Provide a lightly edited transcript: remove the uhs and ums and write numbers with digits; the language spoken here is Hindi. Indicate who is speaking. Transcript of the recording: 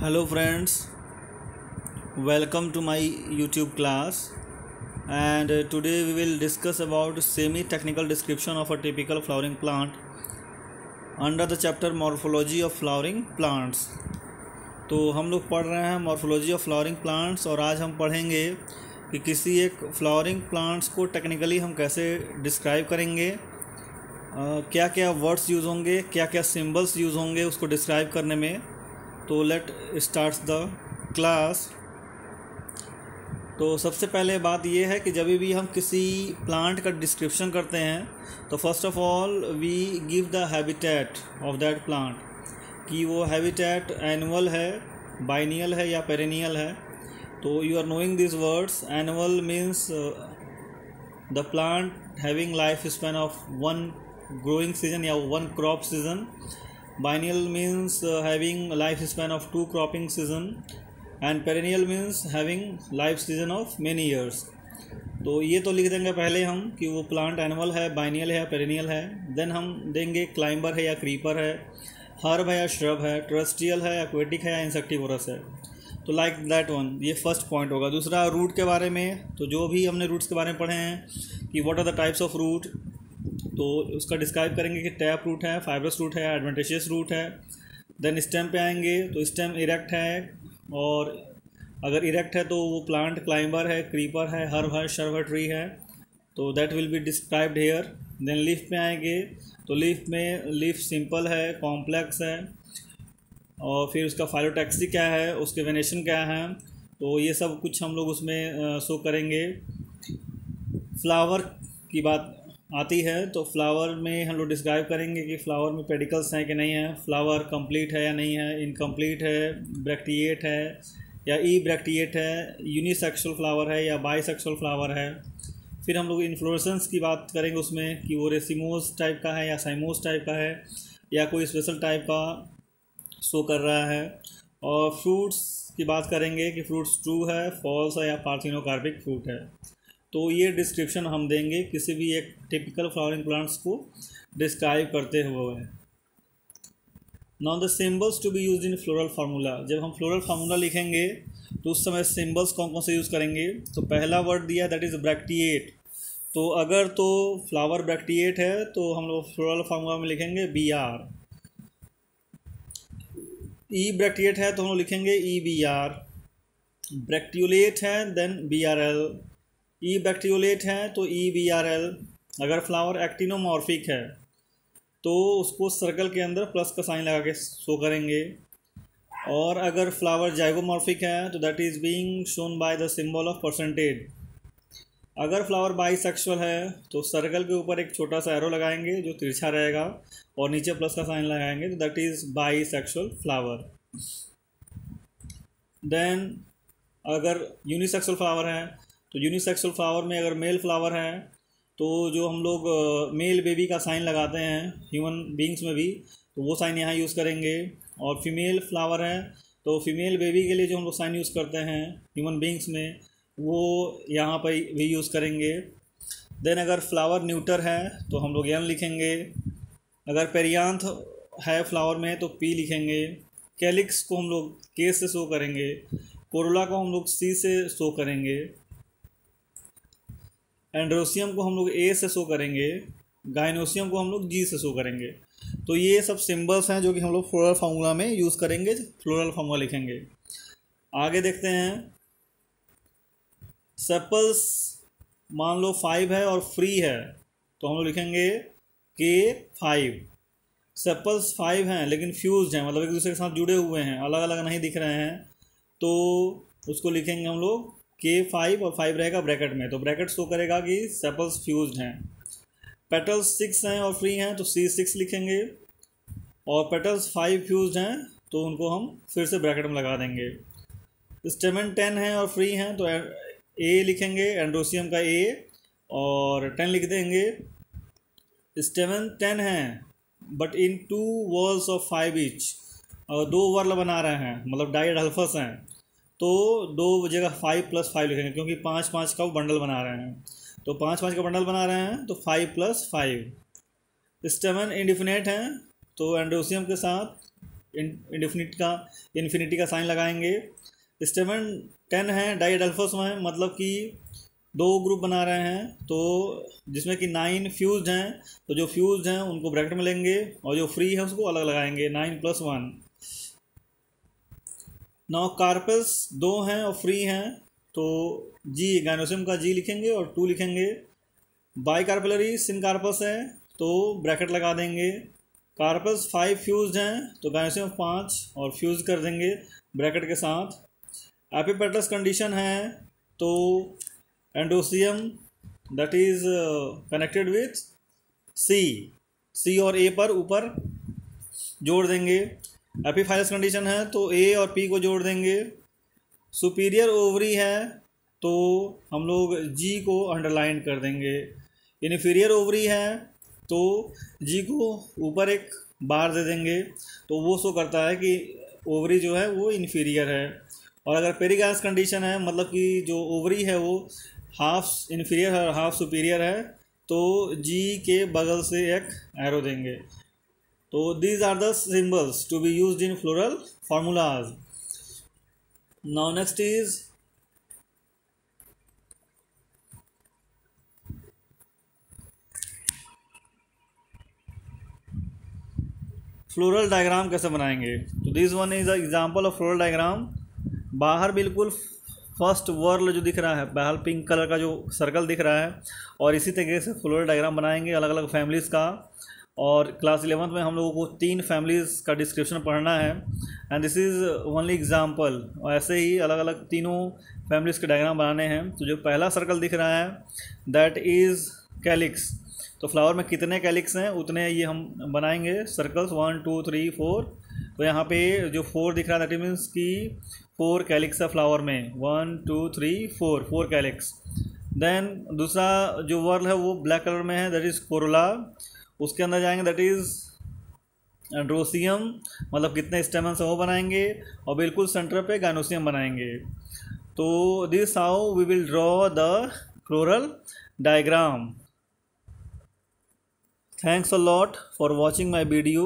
Speaker 1: Hello friends, welcome to my YouTube class and today we will discuss about semi-technical description of a typical flowering plant under the chapter morphology of flowering plants। तो हम लोग पढ़ रहे हैं मॉर्फोलॉजी ऑफ फ्लावरिंग प्लांट्स और आज हम पढ़ेंगे कि किसी एक फ्लावरिंग प्लांट्स को टेक्निकली हम कैसे डिस्क्राइब करेंगे, क्या क्या वर्ड्स यूज़ होंगे, क्या क्या सिंबल्स यूज़ होंगे उसको डिस्क्राइब करने में। तो लेट स्टार्ट द क्लास। तो सबसे पहले बात ये है कि जब भी हम किसी प्लांट का डिस्क्रिप्शन करते हैं तो first of all we give the habitat of that plant, कि वो हैबिटेट एनुअल है, बाइनियल है या पेरेनियल है। तो you are knowing this words. Annual means the plant having life span of one growing season या one crop season. Biennial means having life span of 2 cropping season and perennial means having life season of many years। तो ये तो लिख देंगे पहले हम कि वो प्लांट एनुअल है, बाइनियल है या पेरेनियल है। देन हम देंगे क्लाइंबर है या क्रीपर है, हर्ब है या श्रब है, टर्रेस्ट्रियल है, एक्वेटिक है या इंसेक्टिवोरस है। तो लाइक दैट वन, ये फर्स्ट पॉइंट होगा। दूसरा रूट के बारे में, तो जो भी हमने रूट्स के बारे में पढ़े हैं कि what are the types of root, तो उसका डिस्क्राइब करेंगे कि टैप रूट है, फाइब्रस रूट है, एडवेंटिशियस रूट है। देन स्टेम पे आएंगे तो स्टेम इरेक्ट है, और अगर इरेक्ट है तो वो प्लांट क्लाइंबर है, क्रीपर है, हर्ब है, शर्ब है, ट्री है। तो that will be described here. Then leaf पे आएंगे तो लीफ में लीफ सिंपल है, कॉम्प्लेक्स है, और फिर उसका फाइलोटैक्सी क्या है, उसके वेनेशन क्या है, तो ये सब कुछ हम लोग उसमें शो करेंगे। फ्लावर की बात आती है तो फ्लावर में हम लोग डिस्क्राइब करेंगे कि फ्लावर में पेडिकल्स हैं कि नहीं है, फ्लावर कंप्लीट है या नहीं है, इनकम्प्लीट है, ब्रैक्टिएट है या ई ब्रैक्टिएट है, यूनिसेक्सुअल फ्लावर है या बाईसेक्सुअल फ्लावर है। फिर हम लोग इन्फ्लोरेसेंस की बात करेंगे उसमें कि वो रेसिमोस टाइप का है या साइमोस टाइप का है या कोई स्पेशल टाइप का शो कर रहा है। और फ्रूट्स की बात करेंगे कि फ्रूट्स ट्रू है, फॉल्स है या पार्थिनोकार्पिक फ्रूट है। तो ये डिस्क्रिप्शन हम देंगे किसी भी एक टिपिकल फ्लावरिंग प्लांट्स को डिस्क्राइब करते हुए। Now the symbols to be used in floral formula. जब हम फ्लोरल फार्मूला लिखेंगे तो उस समय सिंबल्स कौन कौन से यूज़ करेंगे। तो पहला वर्ड दिया दैट इज़ ब्रैक्टिएट। तो अगर तो फ्लावर ब्रैक्टिएट है तो हम लोग फ्लोरल फार्मूला में लिखेंगे BR। ई ब्रैक्टिएट है तो हम लोग लिखेंगे EBR। ब्रैक्टियोलेट है देन BRL। ई बैक्टीरियोलेट है तो EBRL। अगर फ्लावर एक्टिनोमॉर्फिक है तो उसको सर्कल के अंदर प्लस का साइन लगा के शो करेंगे। और अगर फ्लावर जाइगोमॉर्फिक है तो that is being shown by the symbol of percentage. अगर फ्लावर बाईसेक्सुअल है तो सर्कल के ऊपर एक छोटा सा एरो लगाएंगे जो तिरछा रहेगा और नीचे प्लस का साइन लगाएंगे, तो that is bisexual flower. Then अगर यूनिसेक्सुअल फ्लावर है तो यूनिसेक्सुअल फ्लावर में अगर मेल फ्लावर है तो जो हम लोग मेल बेबी का साइन लगाते हैं ह्यूमन बींग्स में भी, तो वो साइन यहाँ यूज़ करेंगे। और फीमेल फ्लावर है तो फीमेल बेबी के लिए जो हम लोग साइन यूज़ करते हैं ह्यूमन बींग्स में, वो यहाँ पर भी यूज़ करेंगे। देन अगर फ्लावर न्यूटर है तो हम लोग N लिखेंगे। अगर पेरियांथ है फ्लावर में तो P लिखेंगे। कैलिक्स को हम लोग K से शो करेंगे। कोरोला को हम लोग C से शो करेंगे। एंड्रोसियम को हम लोग A से शो करेंगे। गाइनोसियम को हम लोग G से शो करेंगे। तो ये सब सिंबल्स हैं जो कि हम लोग फ्लोरल फार्मूला में यूज़ करेंगे, फ्लोरल फार्मूला लिखेंगे। आगे देखते हैं। सेपल्स मान लो 5 है और फ्री है तो हम लोग लिखेंगे K5। सेपल्स 5 हैं लेकिन फ्यूज्ड हैं, मतलब एक दूसरे के साथ जुड़े हुए हैं, अलग अलग नहीं दिख रहे हैं, तो उसको लिखेंगे हम लोग K5 और 5 रहेगा ब्रैकेट में, तो ब्रैकेट शो करेगा कि सेपल्स फ्यूज्ड हैं। पेटल्स 6 हैं और फ्री हैं तो C6 लिखेंगे, और पेटल्स 5 फ्यूज्ड हैं तो उनको हम फिर से ब्रैकेट में लगा देंगे। स्टेमन 10 हैं और फ्री हैं तो A लिखेंगे, एंड्रोसियम का A, और 10 लिख देंगे। स्टेमन 10 हैं but in 2 walls of 5 each, और 2 वर्ल बना रहे हैं, मतलब डाइडल्फस हैं, तो 2 जगह 5 + 5 लिखेंगे क्योंकि 5-5 का वो बंडल बना रहे हैं, तो 5-5 का बंडल बना रहे हैं तो 5 + 5। स्टेमन इंडिफिनेट हैं तो एंड्रोसियम के साथ इन्फिनिटी का साइन लगाएंगे। स्टेटमेंट 10 है डाइअडल्फस में, मतलब कि 2 ग्रुप बना रहे हैं तो जिसमें कि 9 फ्यूज्ड हैं, तो जो फ्यूज्ड हैं उनको ब्रैकेट में लेंगे और जो फ्री है उसको अलग लगाएंगे, 9+1। नाउ कार्पस 2 हैं और फ्री हैं, तो जी गाइनोसियम का जी लिखेंगे और 2 लिखेंगे। बाई कार्पेलरी सिनकार्पस है तो ब्रैकेट लगा देंगे। कार्पस 5 फ्यूज्ड हैं तो गाइनोसियम 5 और फ्यूज कर देंगे ब्रैकेट के साथ। एपिपेटस कंडीशन है तो androecium that is connected with C और ए पर ऊपर जोड़ देंगे। एपीफाइलस कंडीशन है तो ए और पी को जोड़ देंगे। सुपीरियर ओवरी है तो हम लोग जी को अंडरलाइन कर देंगे। इन्फीरियर ओवरी है तो जी को ऊपर एक बार दे देंगे, तो वो शो करता है कि ओवरी जो है वो इन्फीरियर है। और अगर पेरिगैस कंडीशन है, मतलब कि जो ओवरी है वो हाफ इन्फीरियर है और हाफ सुपीरियर है, तो जी के बगल से एक एरो देंगे। तो these are the symbols to be used in floral formulas. Now next is floral diagram कैसे बनाएंगे। तो this one is example of floral diagram. बाहर बिल्कुल फर्स्ट वर्ल जो दिख रहा है, बाहर पिंक कलर का जो सर्कल दिख रहा है, और इसी तरीके से फ्लोरल डायग्राम बनाएंगे अलग अलग फैमिलीज़ का। और क्लास 11th में हम लोगों को 3 फैमिलीज़ का डिस्क्रिप्शन पढ़ना है, and this is only example. और ऐसे ही अलग अलग तीनों फैमिलीज़ के डायग्राम बनाने हैं। तो जो पहला सर्कल दिख रहा है दैट इज़ कैलिक्स, तो फ्लावर में कितने कैलिक्स हैं उतने ये हम बनाएंगे सर्कल्स, 1 2 3 4। तो यहाँ पे जो 4 दिख रहा है दैट मीन्स कि 4 कैलिक्स है फ्लावर में, 1 2 3 4 कैलिक्स। देन दूसरा जो वर्ल है वो ब्लैक कलर में है, दैट इज़ कोरोला। उसके अंदर जाएंगे दैट इज़ एंड्रोसियम, मतलब कितने स्टेमन्स है वो बनाएंगे, और बिल्कुल सेंटर पे गाइनोसियम बनाएंगे। तो this how we will draw the floral diagram. Thanks a lot for watching my video.